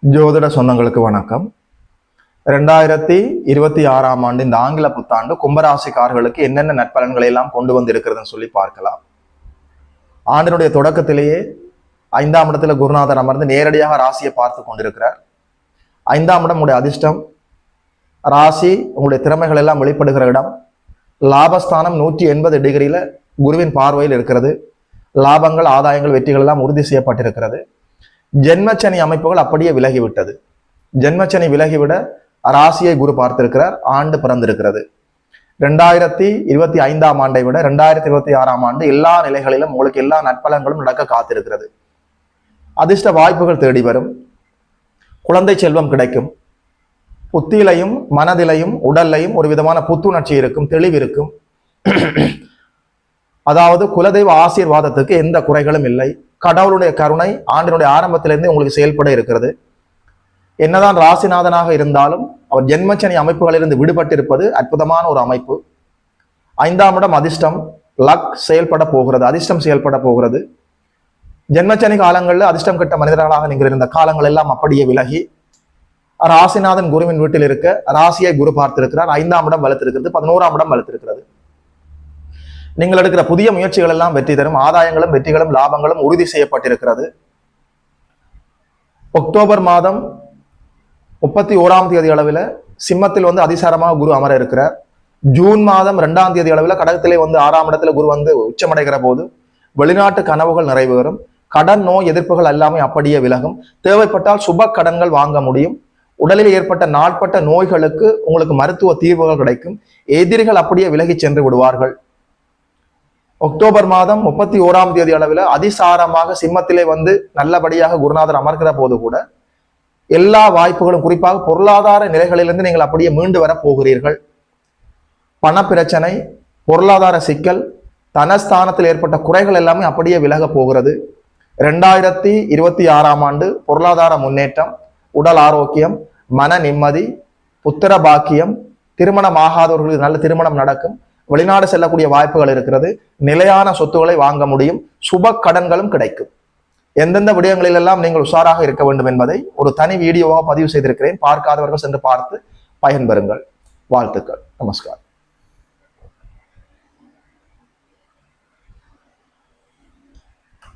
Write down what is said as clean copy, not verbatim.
ஜோதிட சொந்தங்களுக்கு வணக்கம். 2026ஆம் ஆண்டு இந்த ஆங்கில புத்தாண்டு கும்பராசிக்காரர்களுக்கு என்னென்ன நற்பலன்களை எல்லாம் கொண்டு வந்து இருக்கிறதுன்னு சொல்லி பார்க்கலாம். ஆண்டினுடைய தொடக்கத்திலேயே 5ஆம் இடத்துல குருநாதர் அமர்ந்து நேரடியாக ராசியை பார்த்து கொண்டிருக்கிறார். 5ஆம் இடம் உங்களுடைய அதிர்ஷ்டம், ராசி உங்களுடைய திறமைகள் எல்லாம் வெளிப்படுகிற இடம். லாபஸ்தானம் 180 டிகிரியில குருவின் பார்வையில் இருக்கிறது. லாபங்கள், ஆதாயங்கள், வெற்றிகள் எல்லாம் உறுதி செய்யப்பட்டிருக்கிறது. ஜென்மச்சனி அமைப்புகள் அப்படியே விலகிவிட்டது. ஜென்மச்சனி விலகிவிட ராசியை குரு பார்த்திருக்கிறார். ஆண்டு பிறந்திருக்கிறது. 2025ஆம் ஆண்டை விட 2026ஆம் ஆண்டு எல்லா நிலைகளிலும் உங்களுக்கு எல்லா நற்பலன்களும் நடக்க காத்திருக்கிறது. அதிர்ஷ்ட வாய்ப்புகள் தேடி வரும். குழந்தை செல்வம் கிடைக்கும். புத்தியிலையும் மனதிலையும் உடல்லையும் ஒரு விதமான புத்துணர்ச்சி இருக்கும், தெளிவு இருக்கும். அதாவது குலதெய்வ ஆசீர்வாதத்துக்கு எந்த குறைகளும் இல்லை. கடவுளுடைய கருணை ஆண்டினுடைய ஆரம்பத்திலிருந்து உங்களுக்கு செயல்பட இருக்கிறது. என்னதான் ராசிநாதனாக இருந்தாலும் அவர் ஜென்மச்சனி அமைப்புகளிலிருந்து விடுபட்டிருப்பது அற்புதமான ஒரு அமைப்பு. 5ஆம் இடம் அதிர்ஷ்டம், லக் செயல்பட போகிறது, அதிர்ஷ்டம் செயல்பட போகிறது. ஜென்மச்சனி காலங்களில் அதிர்ஷ்டம் கெட்ட மனிதர்களாக நீங்கள் இருந்த காலங்கள் எல்லாம் அப்படியே விலகி ராசிநாதன் குருவின் வீட்டில் இருக்க ராசியை குரு பார்த்திருக்கிறார். 5ஆம் இடம் வலுத்திருக்கிறது, 11ஆம் இடம் வலுத்திருக்கிறது. நீங்கள் எடுக்கிற புதிய முயற்சிகள் எல்லாம் வெற்றி தரும். ஆதாயங்களும் வெற்றிகளும் லாபங்களும் உறுதி செய்யப்பட்டிருக்கிறது. அக்டோபர் மாதம் 31ஆம் தேதி அளவில் சிம்மத்தில் அதிசாரமாக குரு அமர இருக்கிறார். ஜூன் மாதம் 2ஆம் தேதி அளவில் கடகத்திலே 6ஆம் இடத்துல குரு உச்சமடைகிற போது வெளிநாட்டு கனவுகள் நிறைவேறும். கடன் நோய் எதிர்ப்புகள் எல்லாமே அப்படியே விலகும். தேவைப்பட்டால் சுப கடன்கள் வாங்க முடியும். உடலில் ஏற்பட்ட நாட்பட்ட நோய்களுக்கு உங்களுக்கு மருத்துவ தீர்வுகள் கிடைக்கும். எதிரிகள் அப்படியே விலகி சென்று விடுவார்கள். அக்டோபர் மாதம் 31ஆம் தேதி அளவில் அதிசாரமாக சிம்மத்திலே நல்லபடியாக குருநாதர் அமர்கிற போது கூட எல்லா வாய்ப்புகளும், குறிப்பாக பொருளாதார நிலைகளிலிருந்து நீங்கள் அப்படியே மீண்டு வர போகிறீர்கள். பண பிரச்சனை, பொருளாதார சிக்கல், தனஸ்தானத்தில் ஏற்பட்ட குறைகள் எல்லாமே அப்படியே விலக போகிறது. 2026ஆம் ஆண்டு பொருளாதார முன்னேற்றம், உடல் ஆரோக்கியம், மன நிம்மதி, புத்திர பாக்கியம், திருமணம் ஆகாதவர்களுக்கு நல்ல திருமணம் நடக்கும். வெளிநாடு செல்லக்கூடிய வாய்ப்புகள் இருக்கிறது. நிலையான சொத்துக்களை வாங்க முடியும். சுப கடன்களும் கிடைக்கும். எந்தெந்த விடயங்களிலெல்லாம் நீங்கள் உஷாராக இருக்க வேண்டும் என்பதை ஒரு தனி வீடியோவாக பதிவு செய்திருக்கிறேன். பார்க்காதவர்கள் சென்று பார்த்து பயன்பெறுங்கள். வாழ்த்துக்கள். நமஸ்காரம்.